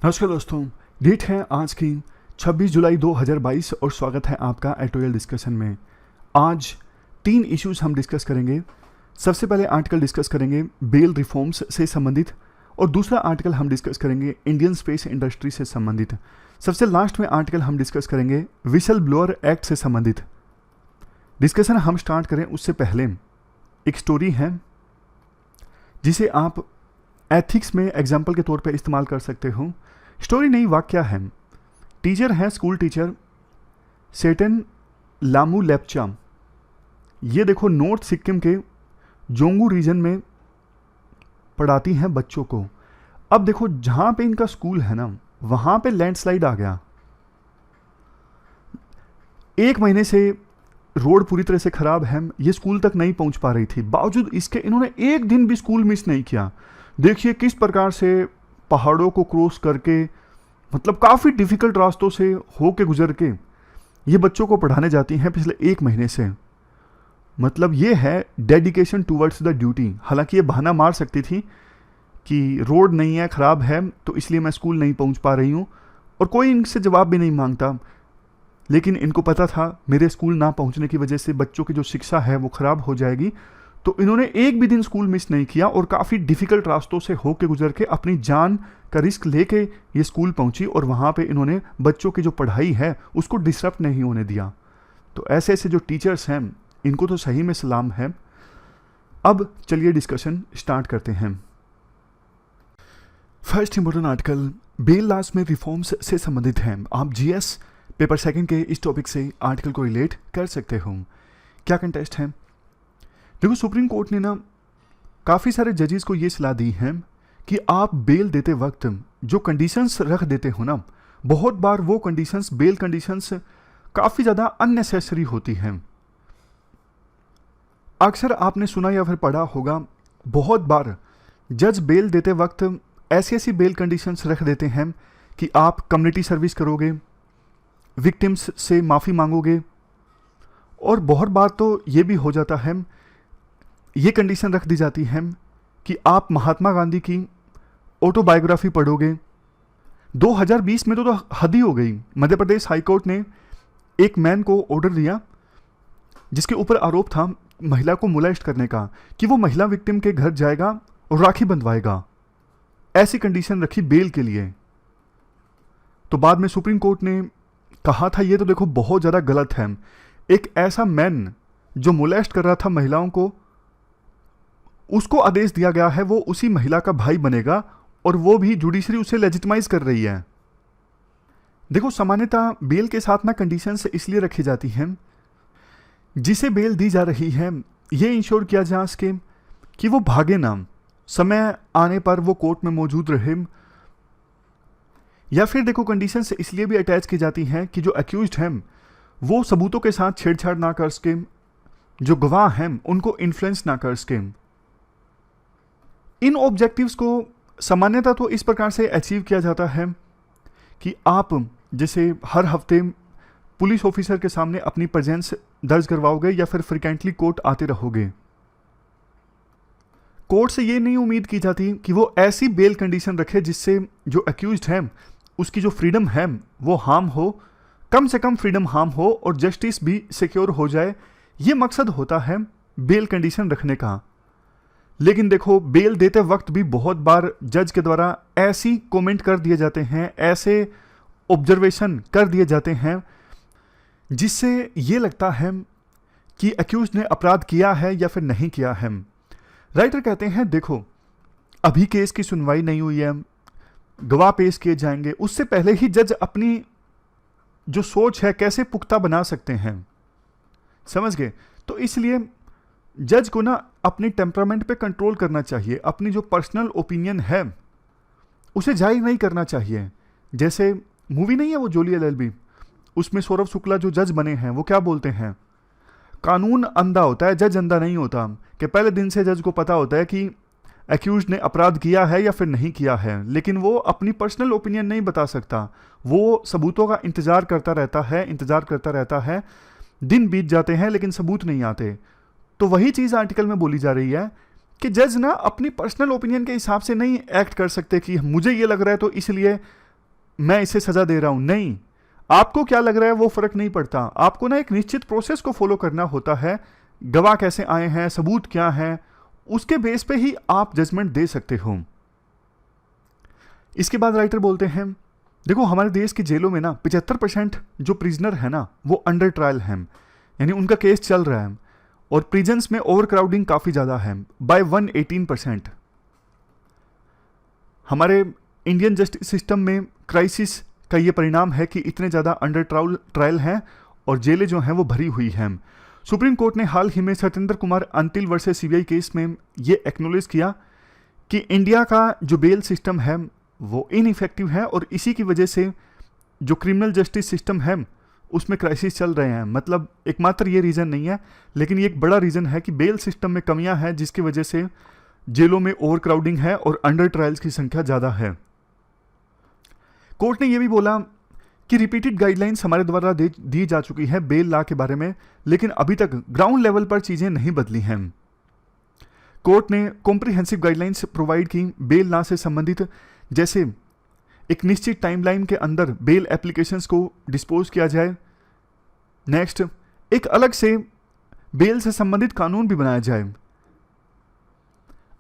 नमस्कार दोस्तों, डेट है आज की 26 जुलाई 2022 और स्वागत है आपका एडिटोरियल डिस्कशन में। आज 3 इश्यूज हम डिस्कस करेंगे। सबसे पहले आर्टिकल डिस्कस करेंगे बेल रिफॉर्म्स से संबंधित और दूसरा आर्टिकल हम डिस्कस करेंगे इंडियन स्पेस इंडस्ट्री से संबंधित। सबसे लास्ट में आर्टिकल हम डिस्कस करेंगे विसल ब्लोअर एक्ट से संबंधित। डिस्कशन हम स्टार्ट करें उससे पहले एक स्टोरी है जिसे आप एथिक्स में एग्जाम्पल के तौर पे इस्तेमाल कर सकते हो। स्टोरी नहीं, वाक्य है। टीचर है, स्कूल टीचर सेटन लामू लेप्चा। ये देखो नॉर्थ सिक्किम के जोंगू रीजन में पढ़ाती हैं बच्चों को। अब देखो जहाँ पे इनका स्कूल है ना, वहाँ पे लैंडस्लाइड आ गया। 1 महीने से रोड पूरी तरह से खराब है, ये स्कूल तक नहीं पहुँच पा रही थी। बावजूद इसके इन्होंने एक दिन भी स्कूल मिस नहीं किया। देखिए किस प्रकार से पहाड़ों को क्रॉस करके, मतलब काफ़ी डिफ़िकल्ट रास्तों से होके गुजर के ये बच्चों को पढ़ाने जाती हैं पिछले 1 महीने से। मतलब ये है डेडिकेशन टूवर्ड्स द ड्यूटी। हालांकि ये बहाना मार सकती थी कि रोड नहीं है, ख़राब है, तो इसलिए मैं स्कूल नहीं पहुंच पा रही हूं, और कोई इनसे जवाब भी नहीं मांगता। लेकिन इनको पता था मेरे स्कूल ना पहुंचने की वजह से बच्चों की जो शिक्षा है वो ख़राब हो जाएगी, तो इन्होंने एक भी दिन स्कूल मिस नहीं किया और काफ़ी डिफ़िकल्ट रास्तों से होके गुजर के अपनी जान का रिस्क लेके ये स्कूल पहुंची और वहाँ पे इन्होंने बच्चों की जो पढ़ाई है उसको डिसरप्ट नहीं होने दिया। तो ऐसे ऐसे जो टीचर्स हैं इनको तो सही में सलाम है। अब चलिए डिस्कशन स्टार्ट करते हैं। First important article bail laws में रिफॉर्म्स से संबंधित है। आप जीएस पेपर सेकंड के इस टॉपिक से आर्टिकल को रिलेट कर सकते हो। क्या कंटेस्ट है? देखो सुप्रीम कोर्ट ने ना काफ़ी सारे जजेस को ये सलाह दी है कि आप बेल देते वक्त जो कंडीशंस रख देते हो ना, बहुत बार वो कंडीशंस, बेल कंडीशंस काफ़ी ज़्यादा अननेसेसरी होती हैं। अक्सर आपने सुना या फिर पढ़ा होगा, बहुत बार जज बेल देते वक्त ऐसी ऐसी बेल कंडीशंस रख देते हैं कि आप कम्युनिटी सर्विस करोगे, विक्टिम्स से माफ़ी मांगोगे, और बहुत बार तो ये भी हो जाता है, ये कंडीशन रख दी जाती है कि आप महात्मा गांधी की ऑटोबायोग्राफी पढ़ोगे। 2020 में तो हद ही हो गई। मध्य प्रदेश हाईकोर्ट ने एक मैन को ऑर्डर दिया जिसके ऊपर आरोप था महिला को मोलेस्ट करने का, कि वो महिला विक्टिम के घर जाएगा और राखी बंधवाएगा। ऐसी कंडीशन रखी बेल के लिए। तो बाद में सुप्रीम कोर्ट ने कहा था ये तो देखो बहुत ज़्यादा गलत है। एक ऐसा मैन जो मोलेस्ट कर रहा था महिलाओं को, उसको आदेश दिया गया है वो उसी महिला का भाई बनेगा, और वो भी जुडिशरी उसे लेजिटिमाइज कर रही है। देखो सामान्यतः बेल के साथ ना कंडीशंस इसलिए रखी जाती हैं, जिसे बेल दी जा रही है ये इंश्योर किया जा सके कि वो भागे ना, समय आने पर वो कोर्ट में मौजूद रहे। या फिर देखो कंडीशंस इसलिए भी अटैच की जाती हैं कि जो अक्यूज्ड हैं वो सबूतों के साथ छेड़छाड़ ना कर सके, जो गवाह हैं उनको इन्फ्लुएंस ना कर सके। इन ऑब्जेक्टिव्स को सामान्यतः तो इस प्रकार से अचीव किया जाता है कि आप जैसे हर हफ्ते पुलिस ऑफिसर के सामने अपनी प्रेजेंस दर्ज करवाओगे या फिर फ्रिक्वेंटली कोर्ट आते रहोगे। कोर्ट से ये नहीं उम्मीद की जाती कि वो ऐसी बेल कंडीशन रखे जिससे जो अक्यूज्ड है उसकी जो फ्रीडम है वो हार्म हो, कम से कम फ्रीडम हार्म हो और जस्टिस भी सिक्योर हो जाए। ये मकसद होता है बेल कंडीशन रखने का। लेकिन देखो बेल देते वक्त भी बहुत बार जज के द्वारा ऐसी कमेंट कर दिए जाते हैं, ऐसे ऑब्जर्वेशन कर दिए जाते हैं जिससे ये लगता है कि अक्यूज ने अपराध किया है या फिर नहीं किया है। राइटर कहते हैं देखो अभी केस की सुनवाई नहीं हुई है, गवाह पेश किए जाएंगे, उससे पहले ही जज अपनी जो सोच है कैसे पुख्ता बना सकते हैं। समझ गए? तो इसलिए जज को ना अपनी टेम्परामेंट पे कंट्रोल करना चाहिए, अपनी जो पर्सनल ओपिनियन है उसे जाहिर नहीं करना चाहिए। जैसे मूवी नहीं है वो जोली एलएलबी, उसमें सौरभ शुक्ला जो जज बने हैं वो क्या बोलते हैं, कानून अंधा होता है, जज अंधा नहीं होता। कि पहले दिन से जज को पता होता है कि एक्यूज ने अपराध किया है या फिर नहीं किया है, लेकिन वो अपनी पर्सनल ओपिनियन नहीं बता सकता। वो सबूतों का इंतजार करता रहता है। दिन बीत जाते हैं लेकिन सबूत नहीं आते। तो वही चीज़ आर्टिकल में बोली जा रही है कि जज ना अपनी पर्सनल ओपिनियन के हिसाब से नहीं एक्ट कर सकते कि मुझे ये लग रहा है तो इसलिए मैं इसे सजा दे रहा हूं, नहीं, आपको क्या लग रहा है वो फर्क नहीं पड़ता। आपको ना एक निश्चित प्रोसेस को फॉलो करना होता है। गवाह कैसे आए हैं, सबूत क्या है, उसके बेस पे ही आप जजमेंट दे सकते हो। इसके बाद राइटर बोलते हैं, देखो हमारे देश की जेलों में ना 75% जो प्रिजनर है ना वो अंडर ट्रायल हैं, यानी उनका केस चल रहा है, और प्रिजन्स में ओवर क्राउडिंग काफी ज्यादा है बाय 118%। हमारे इंडियन जस्टिस सिस्टम में क्राइसिस का ये परिणाम है कि इतने ज़्यादा अंडर ट्रायल हैं और जेलें जो हैं वो भरी हुई हैं। सुप्रीम कोर्ट ने हाल ही में Satyendra Kumar Antil versus CBI case में ये एक्नोलेज किया कि इंडिया का जो बेल सिस्टम है वो इनइफेक्टिव है, और इसी की वजह से जो क्रिमिनल जस्टिस सिस्टम है उसमें क्राइसिस चल रहे हैं। मतलब एकमात्र ये रीज़न नहीं है, लेकिन ये एक बड़ा रीज़न है कि बेल सिस्टम में कमियां हैं, जिसकी वजह से जेलों में ओवर क्राउडिंग है और अंडर ट्रायल्स की संख्या ज़्यादा है। कोर्ट ने यह भी बोला कि रिपीटेड गाइडलाइंस हमारे द्वारा दी जा चुकी है बेल लॉ के बारे में, लेकिन अभी तक ग्राउंड लेवल पर चीज़ें नहीं बदली हैं। कोर्ट ने कॉम्प्रिहेंसिव गाइडलाइंस प्रोवाइड की बेल लॉ से संबंधित, जैसे एक निश्चित टाइमलाइन के अंदर बेल एप्लीकेशंस को डिस्पोज किया जाए। नेक्स्ट, एक अलग से बेल से संबंधित कानून भी बनाया जाए।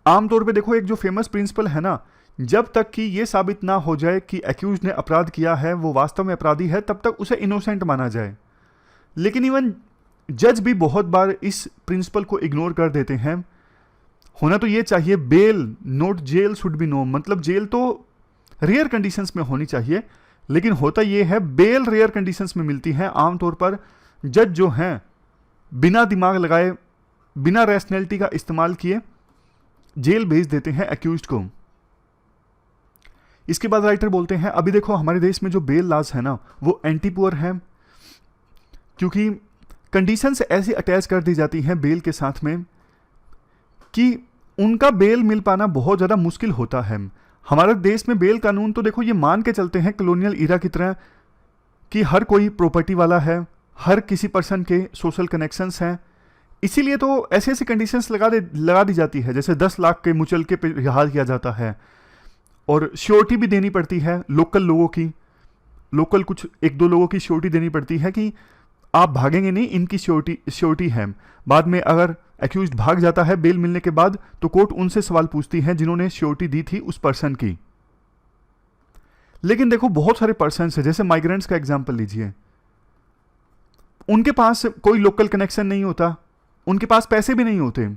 आमतौर पे देखो एक जो फेमस प्रिंसिपल है ना, जब तक कि ये साबित ना हो जाए कि एक्यूज ने अपराध किया है, वो वास्तव में अपराधी है, तब तक उसे इनोसेंट माना जाए। लेकिन इवन जज भी बहुत बार इस प्रिंसिपल को इग्नोर कर देते हैं। होना तो ये चाहिए bail not jail should be no, मतलब जेल तो रेयर कंडीशंस में होनी चाहिए, लेकिन होता ये है बेल रेयर कंडीशंस में मिलती है। आमतौर पर जज जो हैं बिना दिमाग लगाए, बिना रैशनैलिटी का इस्तेमाल किए जेल भेज देते हैं एक्यूज्ड को। इसके बाद राइटर बोलते हैं, अभी देखो हमारे देश में जो बेल लॉज है ना वो एंटी पुअर है, क्योंकि कंडीशंस ऐसी अटैच कर दी जाती हैं बेल के साथ में कि उनका बेल मिल पाना बहुत ज़्यादा मुश्किल होता है। हमारे देश में बेल कानून तो देखो ये मान के चलते हैं कॉलोनियल इरा की तरह कि हर कोई प्रॉपर्टी वाला है, हर किसी पर्सन के सोशल कनेक्शंस हैं, इसीलिए तो ऐसी ऐसी कंडीशंस लगा दी जाती है, जैसे 10 लाख के मुचलके पे रिहा किया जाता है, और श्योरिटी भी देनी पड़ती है लोकल लोगों की, लोकल कुछ एक दो लोगों की श्योरिटी देनी पड़ती है कि आप भागेंगे नहीं, इनकी श्योरिटी है। बाद में अगर एक्यूज्ड भाग जाता है बेल मिलने के बाद, तो कोर्ट उनसे सवाल पूछती है जिन्होंने श्योरिटी दी थी उस पर्सन की। लेकिन देखो बहुत सारे पर्सन है, जैसे माइग्रेंट्स का एग्जाम्पल लीजिए, उनके पास कोई लोकल कनेक्शन नहीं होता, उनके पास पैसे भी नहीं होते,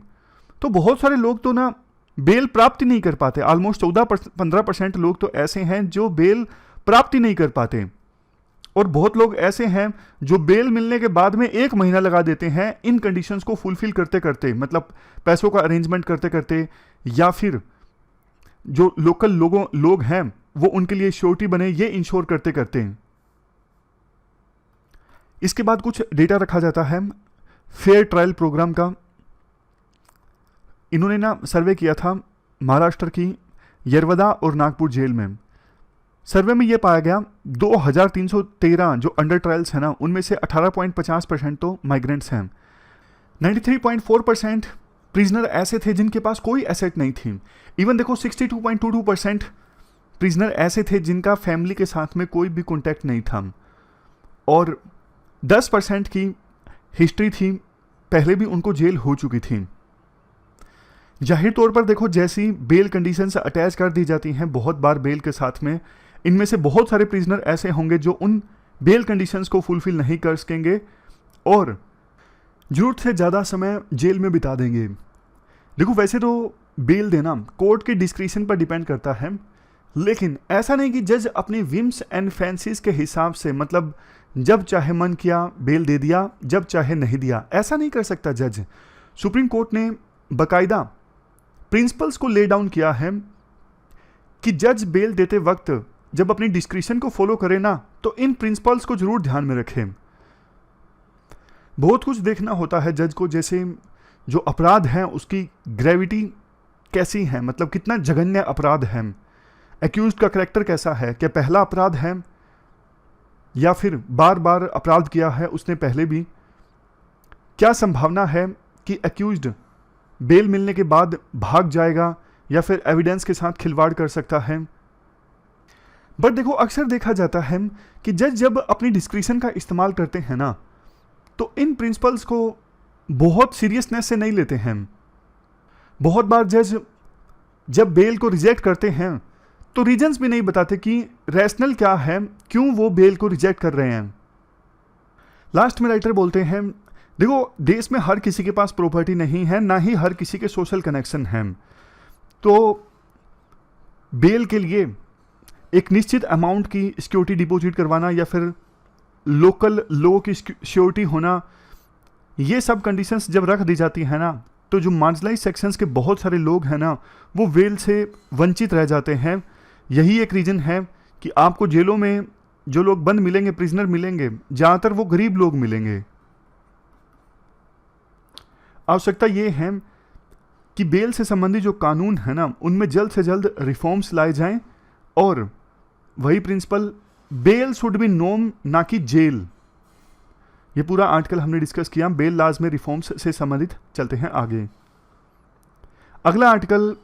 तो बहुत सारे लोग तो ना बेल प्राप्त नहीं कर पाते। ऑलमोस्ट 14-15% लोग तो ऐसे हैं जो बेल प्राप्त नहीं कर पाते, और बहुत लोग ऐसे हैं जो बेल मिलने के बाद में 1 महीना लगा देते हैं इन कंडीशंस को फुलफिल करते करते, मतलब पैसों का अरेंजमेंट करते करते, या फिर जो लोकल लोग हैं वो उनके लिए श्योरिटी बने ये इंश्योर करते करते। इसके बाद कुछ डेटा रखा जाता है फेयर ट्रायल प्रोग्राम का। इन्होंने ना सर्वे किया था महाराष्ट्र की यरवदा और नागपुर जेल में। सर्वे में यह पाया गया 2313 जो अंडर ट्रायल्स हैं ना, उनमें से 18.50% तो माइग्रेंट्स हैं। 93.4% प्रिजनर ऐसे थे जिनके पास कोई एसेट नहीं थी। इवन देखो 62.22% प्रिजनर ऐसे थे जिनका फैमिली के साथ में कोई भी कॉन्टैक्ट नहीं था, और 10% की हिस्ट्री थी, पहले भी उनको जेल हो चुकी थी। जाहिर तौर पर देखो जैसी बेल कंडीशंस अटैच कर दी जाती हैं बहुत बार बेल के साथ में, इनमें से बहुत सारे प्रिजनर ऐसे होंगे जो उन बेल कंडीशंस को फुलफिल नहीं कर सकेंगे और जरूरत से ज़्यादा समय जेल में बिता देंगे। देखो वैसे तो बेल देना कोर्ट के डिस्क्रिशन पर डिपेंड करता है, लेकिन ऐसा नहीं कि जज अपनी विम्स एंड फैंसीज के हिसाब से, मतलब जब चाहे मन किया बेल दे दिया, जब चाहे नहीं दिया, ऐसा नहीं कर सकता जज। सुप्रीम कोर्ट ने बाकायदा प्रिंसिपल्स को ले डाउन किया है कि जज बेल देते वक्त जब अपनी डिस्क्रिशन को फॉलो करे ना, तो इन प्रिंसिपल्स को जरूर ध्यान में रखें। बहुत कुछ देखना होता है जज को, जैसे जो अपराध है उसकी ग्रेविटी कैसी है, मतलब कितना जघन्य अपराध है, एक्यूज्ड का करैक्टर कैसा है, क्या पहला अपराध है या फिर बार बार अपराध किया है उसने पहले भी, क्या संभावना है कि एक्यूज्ड बेल मिलने के बाद भाग जाएगा या फिर एविडेंस के साथ खिलवाड़ कर सकता है। बट देखो अक्सर देखा जाता है कि जज जब अपनी डिस्क्रिशन का इस्तेमाल करते हैं ना, तो इन प्रिंसिपल्स को बहुत सीरियसनेस से नहीं लेते हैं। बहुत बार जज जब बेल को रिजेक्ट करते हैं तो रीजंस भी नहीं बताते कि रैशनल क्या है, क्यों वो बेल को रिजेक्ट कर रहे हैं। लास्ट में राइटर बोलते हैं, देखो देश में हर किसी के पास प्रॉपर्टी नहीं है, ना ही हर किसी के सोशल कनेक्शन हैं। तो बेल के लिए एक निश्चित अमाउंट की सिक्योरिटी डिपॉजिट करवाना या फिर लोकल लोगों की श्योरिटी होना, ये सब कंडीशंस जब रख दी जाती है ना, तो जो मार्जिनलाइज सेक्शंस के बहुत सारे लोग हैं ना, वो बेल से वंचित रह जाते हैं। यही एक रीज़न है कि आपको जेलों में जो लोग बंद मिलेंगे, प्रिजनर मिलेंगे, ज़्यादातर वो गरीब लोग मिलेंगे। आवश्यकता ये है कि बेल से संबंधित जो कानून है ना, उनमें जल्द से जल्द रिफॉर्म्स लाए जाएं, और वही प्रिंसिपल, बेल शुड बी नोम, ना कि जेल। ये पूरा आर्टिकल हमने डिस्कस किया बेल लॉज में रिफॉर्म्स से संबंधित। चलते हैं आगे। अगला आर्टिकल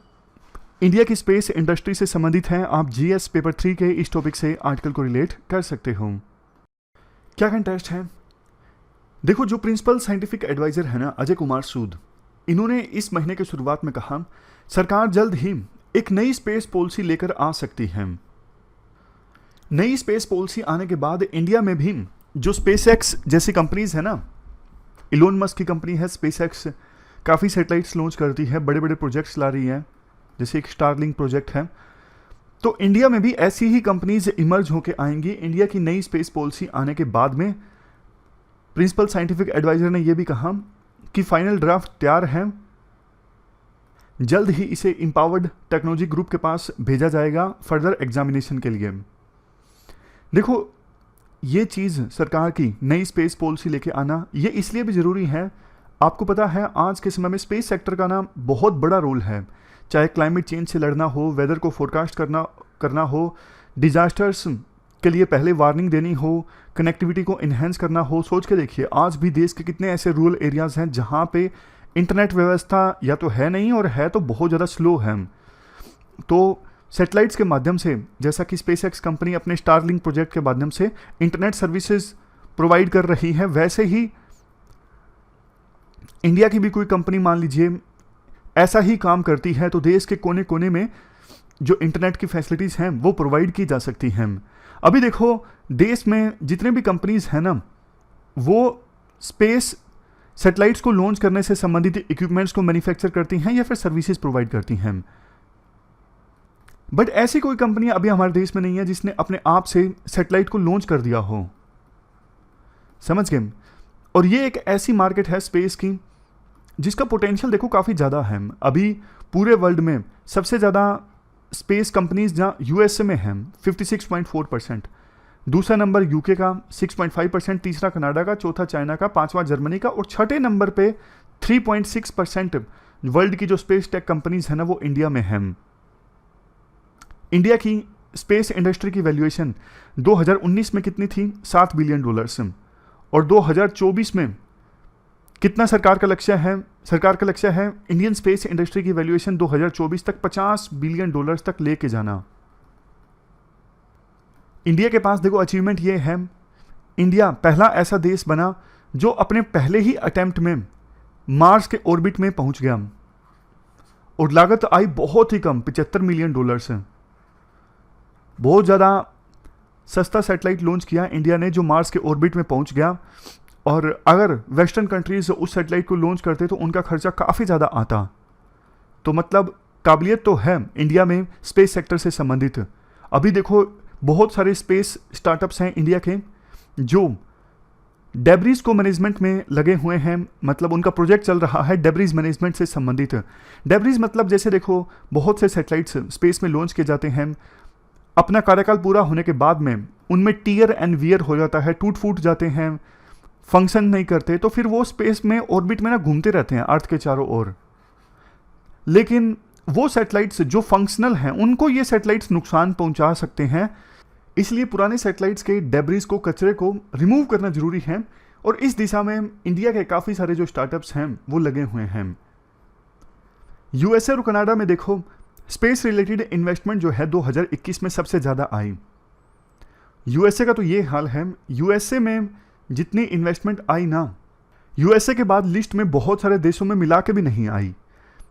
इंडिया की स्पेस इंडस्ट्री से संबंधित है। आप जीएस पेपर 3 के इस टॉपिक से आर्टिकल को रिलेट कर सकते हो। क्या कंटेस्ट है? देखो, जो प्रिंसिपल साइंटिफिक एडवाइजर है ना, अजय कुमार सूद, इन्होंने इस महीने की शुरुआत में कहा सरकार जल्द ही एक नई स्पेस पॉलिसी लेकर आ सकती है। नई स्पेस पॉलिसी आने के बाद इंडिया में भी जो स्पेसएक्स जैसी कंपनीज है ना, इलोन मस्क की कंपनी है स्पेसएक्स, काफ़ी सैटेलाइट्स लॉन्च करती है, बड़े बड़े प्रोजेक्ट्स ला रही है, जैसे एक स्टारलिंक प्रोजेक्ट है। तो इंडिया में भी ऐसी ही कंपनीज इमर्ज होकर आएंगी इंडिया की नई स्पेस पॉलिसी आने के बाद में। प्रिंसिपल साइंटिफिक एडवाइजर ने यह भी कहा कि फाइनल ड्राफ्ट तैयार है, जल्द ही इसे इंपावर्ड टेक्नोलॉजी ग्रुप के पास भेजा जाएगा फर्दर एग्जामिनेशन के लिए। देखो, ये चीज़ सरकार की नई स्पेस पॉलिसी लेके आना, ये इसलिए भी ज़रूरी है, आपको पता है आज के समय में स्पेस सेक्टर का ना बहुत बड़ा रोल है। चाहे क्लाइमेट चेंज से लड़ना हो, वेदर को फोरकास्ट करना हो, डिजास्टर्स के लिए पहले वार्निंग देनी हो, कनेक्टिविटी को इन्हेंस करना हो। सोच के देखिए, आज भी देश के कितने ऐसे रूरल एरियाज़ हैं जहाँ पे इंटरनेट व्यवस्था या तो है नहीं, और है तो बहुत ज़्यादा स्लो है। तो सैटेलाइट्स के माध्यम से, जैसा कि स्पेसएक्स कंपनी अपने स्टारलिंक प्रोजेक्ट के माध्यम से इंटरनेट सर्विसेज प्रोवाइड कर रही है, वैसे ही इंडिया की भी कोई कंपनी मान लीजिए ऐसा ही काम करती है, तो देश के कोने कोने में जो इंटरनेट की फैसिलिटीज़ हैं वो प्रोवाइड की जा सकती हैं। अभी देखो, देश में जितने भी कंपनीज हैं ना, वो स्पेस सैटेलाइट्स को लॉन्च करने से संबंधित इक्विपमेंट्स को मैन्युफैक्चर करती हैं या फिर सर्विसेज प्रोवाइड करती हैं। बट ऐसी कोई कंपनी अभी हमारे देश में नहीं है जिसने अपने आप से सैटेलाइट को लॉन्च कर दिया हो। समझ गए? और ये एक ऐसी मार्केट है स्पेस की जिसका पोटेंशियल देखो काफ़ी ज़्यादा है। अभी पूरे वर्ल्ड में सबसे ज़्यादा स्पेस कंपनीज जहाँ यूएसए में हैं 56.4%, दूसरा नंबर यूके का 6.5%, तीसरा कनाडा का, चौथा चाइना का, पांचवा जर्मनी का, और छठे नंबर पे 3.6% वर्ल्ड की जो स्पेस टेक कंपनीज है ना, वो इंडिया में हैं। इंडिया की स्पेस इंडस्ट्री की वैल्यूएशन 2019 में कितनी थी? $7 बिलियन से। और 2024 में कितना सरकार का लक्ष्य है? सरकार का लक्ष्य है इंडियन स्पेस इंडस्ट्री की वैल्यूएशन 2024 तक $50 बिलियन तक लेके जाना। इंडिया के पास देखो अचीवमेंट ये है, इंडिया पहला ऐसा देश बना जो अपने पहले ही अटेम्प्ट में मार्स के ऑर्बिट में पहुंच गया, और लागत आई बहुत ही कम, $75 मिलियन से। बहुत ज़्यादा सस्ता सैटेलाइट लॉन्च किया इंडिया ने जो मार्स के ऑर्बिट में पहुंच गया। और अगर वेस्टर्न कंट्रीज उस सैटेलाइट को लॉन्च करते तो उनका खर्चा काफ़ी ज़्यादा आता। तो मतलब काबिलियत तो है इंडिया में स्पेस सेक्टर से संबंधित। अभी देखो, बहुत सारे स्पेस स्टार्टअप्स हैं इंडिया के जो डेब्रीज को मैनेजमेंट में लगे हुए हैं, मतलब उनका प्रोजेक्ट चल रहा है डेब्रीज मैनेजमेंट से संबंधित। डेब्रीज मतलब जैसे देखो, बहुत से सैटेलाइट्स स्पेस में लॉन्च किए जाते हैं, अपना कार्यकाल पूरा होने के बाद में उनमें टीयर एंड वियर हो जाता है, टूट फूट जाते हैं, फंक्शन नहीं करते, तो फिर वो स्पेस में ऑर्बिट में ना घूमते रहते हैं अर्थ के चारों ओर। लेकिन वो सैटेलाइट्स जो फंक्शनल हैं उनको ये सैटेलाइट्स नुकसान पहुंचा सकते हैं, इसलिए पुराने सैटेलाइट्स के डेब्रीज को, कचरे को रिमूव करना जरूरी है। और इस दिशा में इंडिया के काफ़ी सारे जो स्टार्टअप्स हैं वो लगे हुए हैं। यूएसए और कनाडा में देखो स्पेस रिलेटेड इन्वेस्टमेंट जो है 2021 में सबसे ज़्यादा आई। यूएसए का तो ये हाल है, यूएसए में जितनी इन्वेस्टमेंट आई ना, यूएसए के बाद लिस्ट में बहुत सारे देशों में मिला के भी नहीं आई।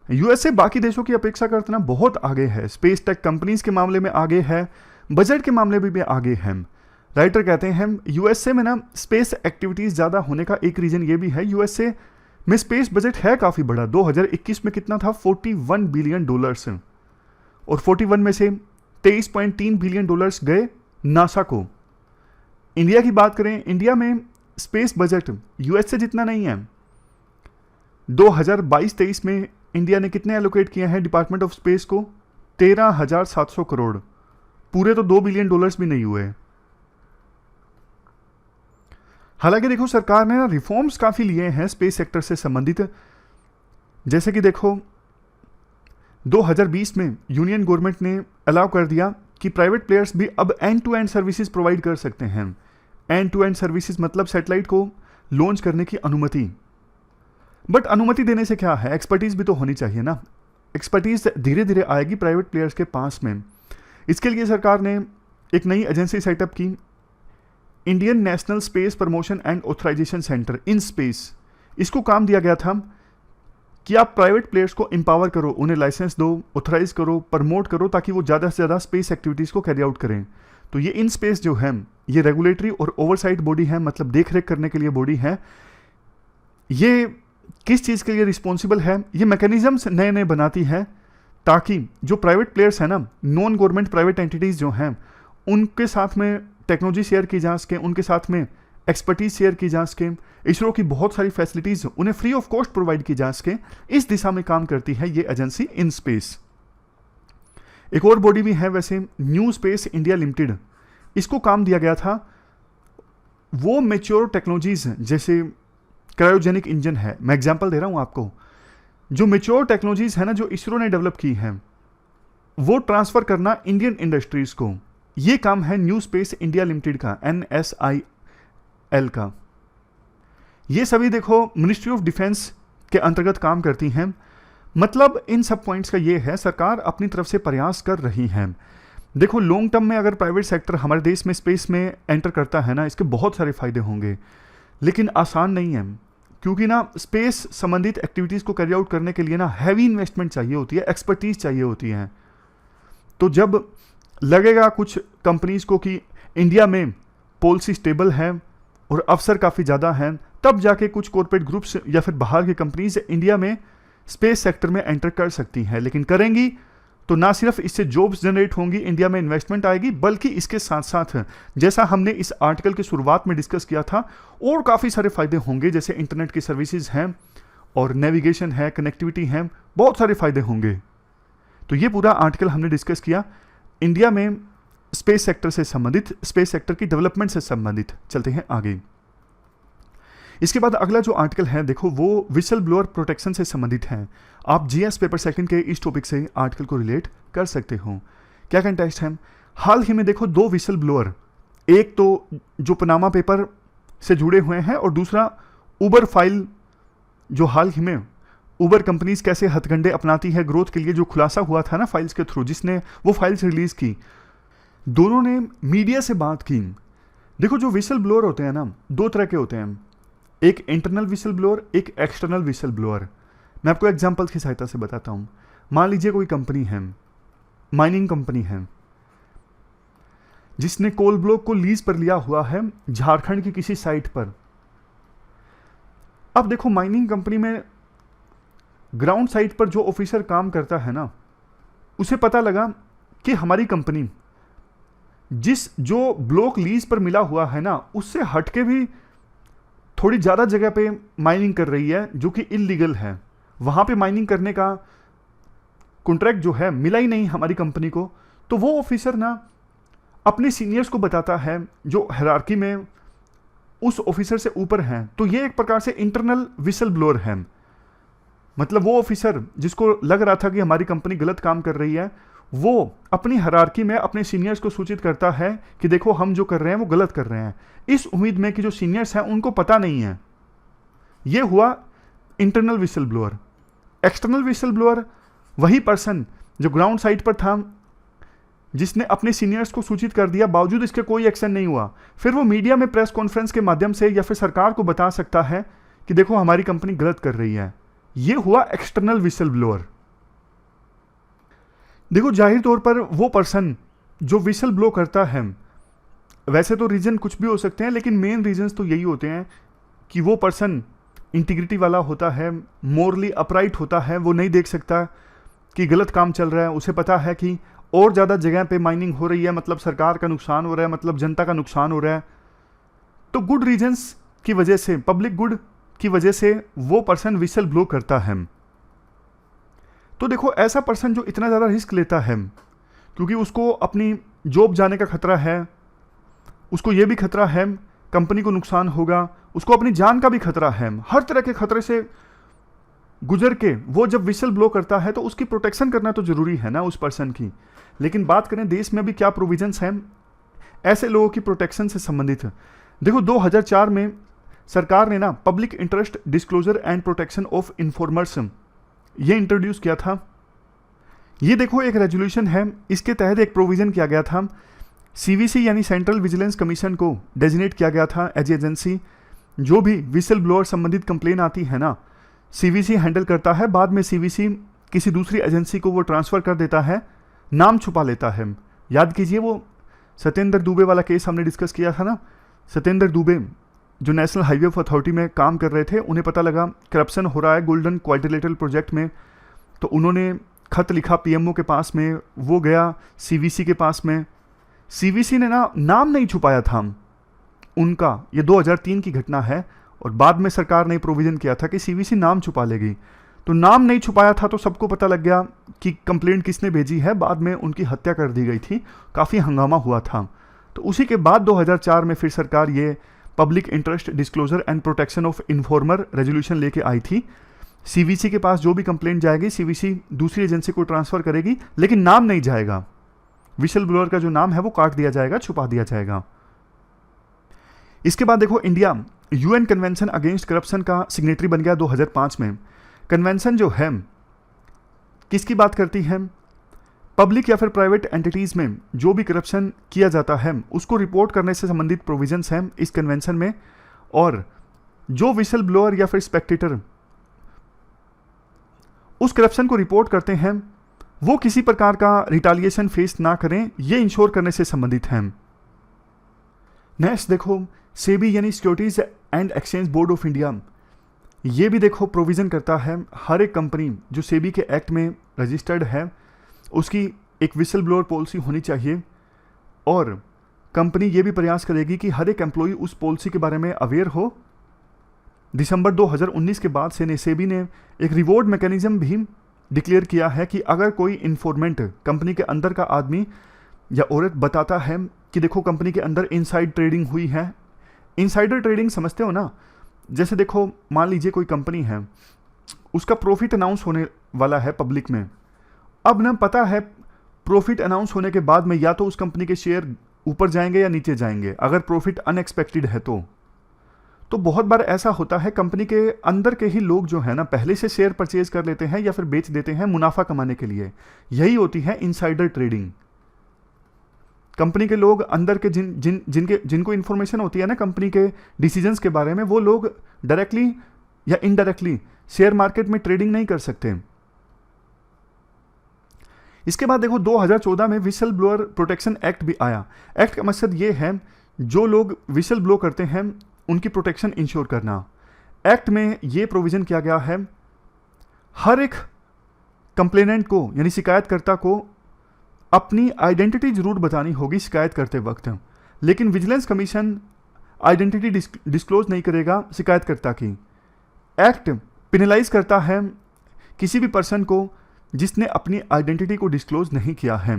यूएसए बाकी देशों की अपेक्षा करते ना बहुत आगे है, स्पेस टेक कंपनीज के मामले में आगे है, बजट के मामले में भी आगे है। राइटर कहते हैं यूएसए में ना स्पेस एक्टिविटीज ज़्यादा होने का एक रीज़न ये भी है, यूएसए में स्पेस बजट है काफ़ी बड़ा। 2021 में कितना था, $41 बिलियन, और 41 में से $23.3 बिलियन गए नासा को। इंडिया की बात करें, इंडिया में स्पेस बजट यूएसए जितना नहीं है। 2022-23 में इंडिया ने कितने एलोकेट किए हैं डिपार्टमेंट ऑफ स्पेस को, 13,700 करोड़, पूरे तो $2 बिलियन भी नहीं हुए। हालांकि देखो सरकार ने ना रिफॉर्म्स काफ़ी लिए हैं स्पेस सेक्टर से संबंधित, जैसे कि देखो 2020 में यूनियन गवर्नमेंट ने अलाउ कर दिया कि प्राइवेट प्लेयर्स भी अब end to end services provide कर सकते हैं। एंड टू एंड सर्विसेज मतलब सैटेलाइट को लॉन्च करने की अनुमति। बट अनुमति देने से क्या है, एक्सपर्टीज भी तो होनी चाहिए ना। एक्सपर्टीज धीरे धीरे आएगी प्राइवेट प्लेयर्स के पास में। इसके लिए सरकार ने एक नई एजेंसी सेटअप की, Indian national space promotion and authorisation centre, in space. इसको काम दिया गया था कि आप प्राइवेट प्लेयर्स को एम्पावर करो, उन्हें लाइसेंस दो, ऑथराइज करो, प्रमोट करो, ताकि वो ज़्यादा से ज़्यादा स्पेस एक्टिविटीज़ को कैरी आउट करें। तो ये इन स्पेस जो है ये रेगुलेटरी और ओवरसाइट बॉडी है, मतलब देख रेख करने के लिए बॉडी है। ये किस चीज़ के लिए रिस्पॉन्सिबल है, ये मैकेनिज्म्स नए नए बनाती है ताकि जो प्राइवेट प्लेयर्स हैं ना, नॉन गवर्नमेंट प्राइवेट एंटिटीज़ जो हैं, उनके साथ में टेक्नोलॉजी शेयर की जा सके, उनके साथ में एक्सपर्टीज शेयर की जा सके, इसरो की बहुत सारी फैसिलिटीज उन्हें फ्री ऑफ कॉस्ट प्रोवाइड की जा सके। इस दिशा में काम करती है ये एजेंसी इन स्पेस। एक और बॉडी भी है वैसे, न्यू स्पेस इंडिया लिमिटेड। इसको काम दिया गया था वो मेच्योर टेक्नोलॉजीज जैसे क्रायोजेनिक इंजन है, मैं एग्जांपल दे रहा हूं आपको, जो मेच्योर टेक्नोलॉजीज है ना जो इसरो ने डेवलप की है, वो ट्रांसफर करना इंडियन इंडस्ट्रीज को। ये काम है न्यू स्पेस इंडिया लिमिटेड का, NSIL का। ये सभी देखो मिनिस्ट्री ऑफ डिफेंस के अंतर्गत काम करती हैं। मतलब इन सब पॉइंट्स का ये है, सरकार अपनी तरफ से प्रयास कर रही है। देखो लॉन्ग टर्म में अगर प्राइवेट सेक्टर हमारे देश में स्पेस में एंटर करता है ना, इसके बहुत सारे फायदे होंगे, लेकिन आसान नहीं है, क्योंकि ना स्पेस संबंधित एक्टिविटीज़ को कैरी आउट करने के लिए ना हैवी इन्वेस्टमेंट चाहिए होती है, एक्सपर्टीज चाहिए होती है। तो जब लगेगा कुछ कंपनीज को कि इंडिया में पॉलिसी स्टेबल है और अवसर काफ़ी ज़्यादा हैं, तब जाके कुछ कॉर्पोरेट ग्रुप्स या फिर बाहर की कंपनीज इंडिया में स्पेस सेक्टर में एंटर कर सकती हैं। लेकिन करेंगी तो ना सिर्फ इससे जॉब्स जनरेट होंगी, इंडिया में इन्वेस्टमेंट आएगी, बल्कि इसके साथ साथ जैसा हमने इस आर्टिकल की शुरुआत में डिस्कस किया था, और काफ़ी सारे फायदे होंगे, जैसे इंटरनेट की सर्विसेज हैं और नेविगेशन है, कनेक्टिविटी है, बहुत सारे फायदे होंगे। तो ये पूरा आर्टिकल हमने डिस्कस किया इंडिया में स्पेस सेक्टर से संबंधित, स्पेस सेक्टर की डेवलपमेंट से संबंधित। चलते हैं आगे। इसके बाद अगला जो आर्टिकल है देखो, वो विसल ब्लोअर प्रोटेक्शन से संबंधित है। आप जीएस पेपर सेकंड के इस टॉपिक से आर्टिकल को रिलेट कर सकते हो। क्या कंटेक्स्ट है, हाल ही में देखो 2 विसल ब्लोअर, एक तो जो पनामा पेपर से जुड़े हुए हैं और दूसरा उबर फाइल, जो हाल ही में उबर कंपनीज कैसे हथकंडे अपनाती है ग्रोथ के लिए, जो खुलासा हुआ था ना फाइल्स के थ्रू, जिसने वो फाइल्स रिलीज की, दोनों ने मीडिया से बात की। देखो जो विसल ब्लोअर होते हैं ना, 2 तरह के होते हैं, एक इंटरनल विसल ब्लोअर, एक एक्सटर्नल विसल ब्लोअर। मैं आपको एग्जांपल्स की सहायता से बताता हूं। मान लीजिए कोई कंपनी है, माइनिंग कंपनी है, जिसने कोल ब्लॉक को लीज पर लिया हुआ है झारखंड की किसी साइट पर। अब देखो माइनिंग कंपनी में ग्राउंड साइट पर जो ऑफिसर काम करता है ना, उसे पता लगा कि हमारी कंपनी जिस जो ब्लॉक लीज पर मिला हुआ है ना, उससे हटके भी थोड़ी ज़्यादा जगह पे माइनिंग कर रही है, जो कि इलीगल है। वहाँ पे माइनिंग करने का कॉन्ट्रैक्ट जो है मिला ही नहीं हमारी कंपनी को। तो वो ऑफिसर ना अपने सीनियर्स को बताता है जो हायरार्की में उस ऑफिसर से ऊपर हैं। तो ये एक प्रकार से इंटरनल विसल ब्लोअर है। मतलब वो ऑफिसर जिसको लग रहा था कि हमारी कंपनी गलत काम कर रही है, वो अपनी हायरार्की में अपने सीनियर्स को सूचित करता है कि देखो हम जो कर रहे हैं वो गलत कर रहे हैं, इस उम्मीद में कि जो सीनियर्स हैं उनको पता नहीं है। ये हुआ internal whistle blower. External whistle blower वही पर्सन जो ग्राउंड साइट पर था, जिसने अपने सीनियर्स को सूचित कर दिया, बावजूद इसके कोई एक्शन नहीं हुआ, फिर वो मीडिया में प्रेस कॉन्फ्रेंस के माध्यम से या फिर सरकार को बता सकता है कि देखो हमारी कंपनी गलत कर रही है। ये हुआ एक्सटर्नल विसल ब्लोअर। देखो जाहिर तौर पर वो पर्सन जो विसल ब्लो करता है, वैसे तो रीजन कुछ भी हो सकते हैं, लेकिन मेन रीजंस तो यही होते हैं कि वो पर्सन इंटीग्रिटी वाला होता है, मोरली अपराइट होता है, वो नहीं देख सकता कि गलत काम चल रहा है, उसे पता है कि और ज़्यादा जगह पे माइनिंग हो रही है, मतलब सरकार का नुकसान हो रहा है, मतलब जनता का नुकसान हो रहा है। तो गुड रीजंस की वजह से, पब्लिक गुड की वजह से वो पर्सन विसल ब्लो करता है। तो देखो ऐसा पर्सन जो इतना ज़्यादा रिस्क लेता है, क्योंकि उसको अपनी जॉब जाने का खतरा है, उसको ये भी खतरा है कंपनी को नुकसान होगा, उसको अपनी जान का भी खतरा है, हर तरह के खतरे से गुजर के वो जब विसल ब्लो करता है तो उसकी प्रोटेक्शन करना तो जरूरी है ना उस पर्सन की। लेकिन बात करें देश में अभी क्या प्रोविजंस हैं ऐसे लोगों की प्रोटेक्शन से संबंधित। देखो 2004 में सरकार ने ना public interest disclosure and protection of informers ये इंट्रोड्यूस किया था। ये देखो एक रेजोल्यूशन है, इसके तहत एक प्रोविजन किया गया था, सीवीसी यानी सेंट्रल विजिलेंस कमीशन को डेजिग्नेट किया गया था एज एजेंसी। जो भी विसल ब्लोअर संबंधित कंप्लेन आती है ना, सीवीसी हैंडल करता है, बाद में सीवीसी किसी दूसरी एजेंसी को वो ट्रांसफ़र कर देता है, नाम छुपा लेता है। याद कीजिए वो सत्येंद्र दुबे वाला केस हमने डिस्कस किया था ना। सत्येंद्र दुबे जो नेशनल हाईवे अथॉरिटी में काम कर रहे थे, उन्हें पता लगा करप्शन हो रहा है गोल्डन क्वाड्रिलेटरल प्रोजेक्ट में, तो उन्होंने खत लिखा पीएमओ के पास में, वो गया सीवीसी के पास में, सीवीसी ने ना नाम नहीं छुपाया था उनका। ये 2003 की घटना है और बाद में सरकार ने प्रोविजन किया था कि सीवीसी नाम छुपा लेगी। तो नाम नहीं छुपाया था तो सबको पता लग गया कि कंप्लेंट किसने भेजी है, बाद में उनकी हत्या कर दी गई थी, काफ़ी हंगामा हुआ था। तो उसी के बाद 2004 में फिर सरकार ये public interest disclosure and protection of informer resolution लेके आई थी। सीवीसी के पास जो भी कंप्लेंट जाएगी सीवीसी दूसरी एजेंसी को ट्रांसफ़र करेगी, लेकिन नाम नहीं जाएगा, विसल ब्लोअर का जो नाम है वो काट दिया जाएगा, छुपा दिया जाएगा। इसके बाद देखो India UN convention against corruption का सिग्नेटरी बन गया 2005 में। कन्वेंशन जो है किसकी बात करती है, पब्लिक या फिर प्राइवेट एंटिटीज़ में जो भी करप्शन किया जाता है उसको रिपोर्ट करने से संबंधित प्रोविजंस हैं इस कन्वेंशन में। और जो विसल ब्लोअर या फिर स्पेक्टेटर उस करप्शन को रिपोर्ट करते हैं वो किसी प्रकार का रिटालिएशन फेस ना करें, ये इंश्योर करने से संबंधित हैं। नेक्स्ट देखो सेबी यानी securities and exchange board of India, ये भी देखो प्रोविज़न करता है हर एक कंपनी जो सेबी के एक्ट में रजिस्टर्ड है उसकी एक विसल ब्लोअर पॉलिसी होनी चाहिए। और कंपनी ये भी प्रयास करेगी कि हर एक एम्प्लॉय उस पॉलिसी के बारे में अवेयर हो। दिसंबर 2019 के बाद से सेबी ने एक रिवॉर्ड मैकेनिज्म भी डिक्लेयर किया है कि अगर कोई इन्फॉर्मेंट कंपनी के अंदर का आदमी या औरत बताता है कि देखो कंपनी के अंदर इनसाइड ट्रेडिंग हुई है। इनसाइडर ट्रेडिंग समझते हो ना, जैसे देखो मान लीजिए कोई कंपनी है, उसका प्रॉफिट अनाउंस होने वाला है पब्लिक में। अब ना पता है प्रॉफिट अनाउंस होने के बाद में या तो उस कंपनी के शेयर ऊपर जाएंगे या नीचे जाएंगे, अगर प्रॉफिट अनएक्सपेक्टेड है तो बहुत बार ऐसा होता है कंपनी के अंदर के ही लोग जो है ना पहले से शेयर परचेज कर लेते हैं या फिर बेच देते हैं मुनाफा कमाने के लिए। यही होती है इनसाइडर ट्रेडिंग। कंपनी के लोग अंदर के जिनको इन्फॉर्मेशन होती है ना कंपनी के डिसीजंस के बारे में, वो लोग डायरेक्टली या इनडायरेक्टली शेयर मार्केट में ट्रेडिंग नहीं कर सकते। इसके बाद देखो 2014 में विसल ब्लोअर प्रोटेक्शन एक्ट भी आया। एक्ट का मकसद ये है जो लोग विसल ब्लो करते हैं उनकी प्रोटेक्शन इंश्योर करना। एक्ट में ये प्रोविजन किया गया है हर एक कंप्लेनेंट को यानी शिकायतकर्ता को अपनी आइडेंटिटी जरूर बतानी होगी शिकायत करते वक्त, लेकिन विजिलेंस कमीशन आइडेंटिटी डिस्क्लोज नहीं करेगा शिकायतकर्ता की। एक्ट पिनलाइज करता है किसी भी पर्सन को जिसने अपनी आइडेंटिटी को डिस्क्लोज नहीं किया है।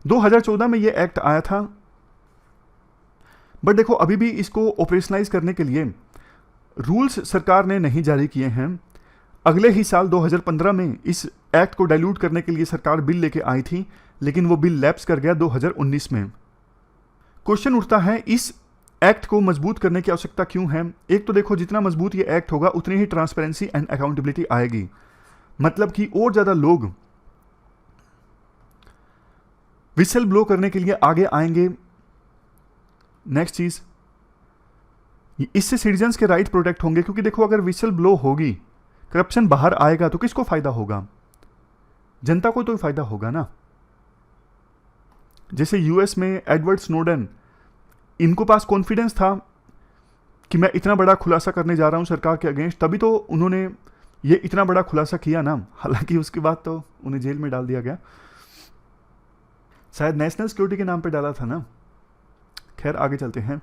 2014 में ये एक्ट आया था, बट देखो अभी भी इसको ऑपरेशनलाइज करने के लिए रूल्स सरकार ने नहीं जारी किए हैं। अगले ही साल 2015 में इस एक्ट को डाइल्यूट करने के लिए सरकार बिल लेके आई थी, लेकिन वो बिल लैप्स कर गया 2019 में। क्वेश्चन उठता है इस एक्ट को मजबूत करने की आवश्यकता क्यों है। एक तो देखो जितना मजबूत ये एक्ट होगा उतनी ही ट्रांसपेरेंसी एंड अकाउंटेबिलिटी आएगी, मतलब कि और ज़्यादा लोग विसल ब्लो करने के लिए आगे आएंगे। नेक्स्ट चीज, इससे सिटीजन्स के राइट प्रोटेक्ट होंगे, क्योंकि देखो अगर विसल ब्लो होगी, करप्शन बाहर आएगा तो किसको फायदा होगा? जनता को तो फायदा होगा ना। जैसे यूएस में एडवर्ड स्नोडेन, इनको पास कॉन्फिडेंस था कि मैं इतना बड़ा खुलासा करने जा रहा हूं सरकार के अगेंस्ट, तभी तो उन्होंने ये इतना बड़ा खुलासा किया ना। हालांकि उसके बाद तो उन्हें जेल में डाल दिया गया, शायद नेशनल सिक्योरिटी के नाम पे डाला था ना। खैर आगे चलते हैं।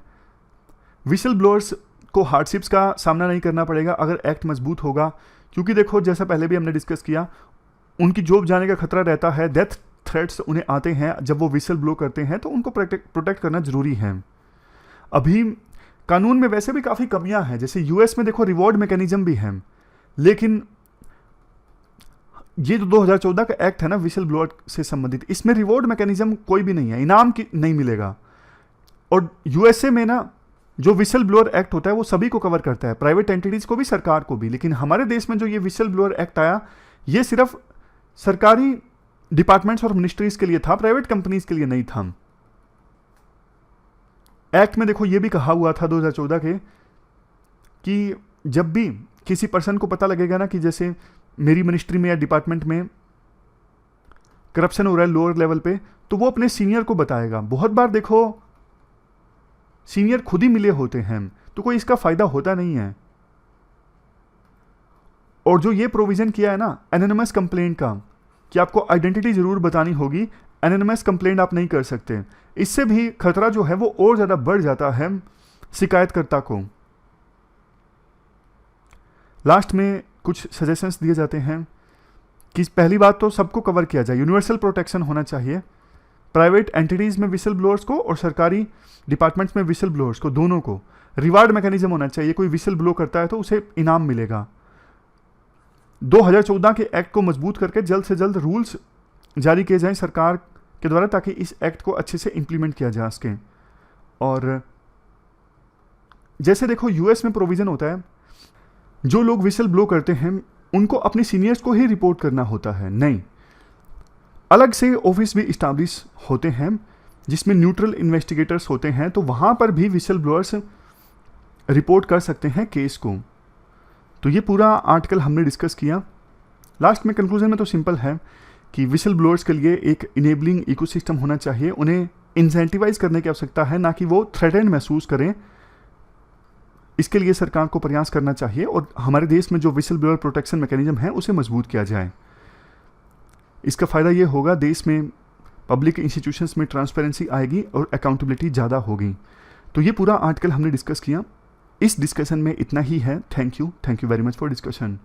विसल ब्लोअर्स को हार्डशिप्स का सामना नहीं करना पड़ेगा अगर एक्ट मजबूत होगा, क्योंकि देखो जैसा पहले भी हमने डिस्कस किया, उनकी जॉब जाने का खतरा रहता है, डेथ थ्रेट्स उन्हें आते हैं जब वो विसल ब्लो करते हैं, तो उनको प्रोटेक्ट करना जरूरी है। अभी कानून में वैसे भी काफ़ी कमियां हैं, जैसे यूएस में देखो रिवॉर्ड मैकेनिज्म भी है, लेकिन ये जो 2014 का एक्ट है ना विसल ब्लोअर से संबंधित, इसमें रिवॉर्ड मैकेनिज्म कोई भी नहीं है, इनाम की नहीं मिलेगा। और यूएसए में ना जो विसल ब्लोअर एक्ट होता है वो सभी को कवर करता है, प्राइवेट एंटिटीज को भी, सरकार को भी। लेकिन हमारे देश में जो ये विसल ब्लोअर एक्ट आया, ये सिर्फ सरकारी डिपार्टमेंट्स और मिनिस्ट्रीज के लिए था, प्राइवेट कंपनीज के लिए नहीं था। एक्ट में देखो ये भी कहा हुआ था 2014 के कि जब भी किसी पर्सन को पता लगेगा ना कि जैसे मेरी मिनिस्ट्री में या डिपार्टमेंट में करप्शन हो रहा है लोअर लेवल पे, तो वो अपने सीनियर को बताएगा। बहुत बार देखो सीनियर खुद ही मिले होते हैं, तो कोई इसका फायदा होता नहीं है। और जो ये प्रोविजन किया है ना एनोनिमस कंप्लेंट का, कि आपको आइडेंटिटी जरूर बतानी होगी, एनोनिमस कंप्लेंट आप नहीं कर सकते, इससे भी खतरा जो है वो और ज्यादा बढ़ जाता है शिकायतकर्ता को। लास्ट में कुछ सजेशंस दिए जाते हैं कि पहली बात तो सबको कवर किया जाए, यूनिवर्सल प्रोटेक्शन होना चाहिए, प्राइवेट एंटिटीज में विसल ब्लोअर्स को और सरकारी डिपार्टमेंट्स में विसल ब्लोअर्स को, दोनों को। रिवार्ड मैकेनिज्म होना चाहिए, कोई विसल ब्लो करता है तो उसे इनाम मिलेगा। 2014 के एक्ट को मजबूत करके जल्द से जल्द रूल्स जारी किए जाएं सरकार के द्वारा, ताकि इस एक्ट को अच्छे से इंप्लीमेंट किया जा सके। और जैसे देखो यूएस में प्रोविजन होता है, जो लोग विसल ब्लो करते हैं उनको अपने सीनियर्स को ही रिपोर्ट करना होता है, नहीं, अलग से ऑफिस भी इस्टेब्लिश होते हैं जिसमें न्यूट्रल इन्वेस्टिगेटर्स होते हैं, तो वहां पर भी विसल ब्लोअर्स रिपोर्ट कर सकते हैं केस को। तो ये पूरा आर्टिकल हमने डिस्कस किया। लास्ट में कंक्लूजन में तो सिंपल है कि विसल ब्लोअर्स के लिए एक इनेबलिंग इकोसिस्टम होना चाहिए, उन्हें इंसेंटिवाइज करने की आवश्यकता है, ना कि वो थ्रेटेंड महसूस करें। इसके लिए सरकार को प्रयास करना चाहिए और हमारे देश में जो विसल ब्लोअर प्रोटेक्शन मैकेनिज्म है उसे मजबूत किया जाए। इसका फ़ायदा ये होगा, देश में पब्लिक इंस्टीट्यूशंस में ट्रांसपेरेंसी आएगी और अकाउंटेबिलिटी ज़्यादा होगी। तो ये पूरा आर्टिकल हमने डिस्कस किया। इस डिस्कशन में इतना ही है। Thank you very much for discussion.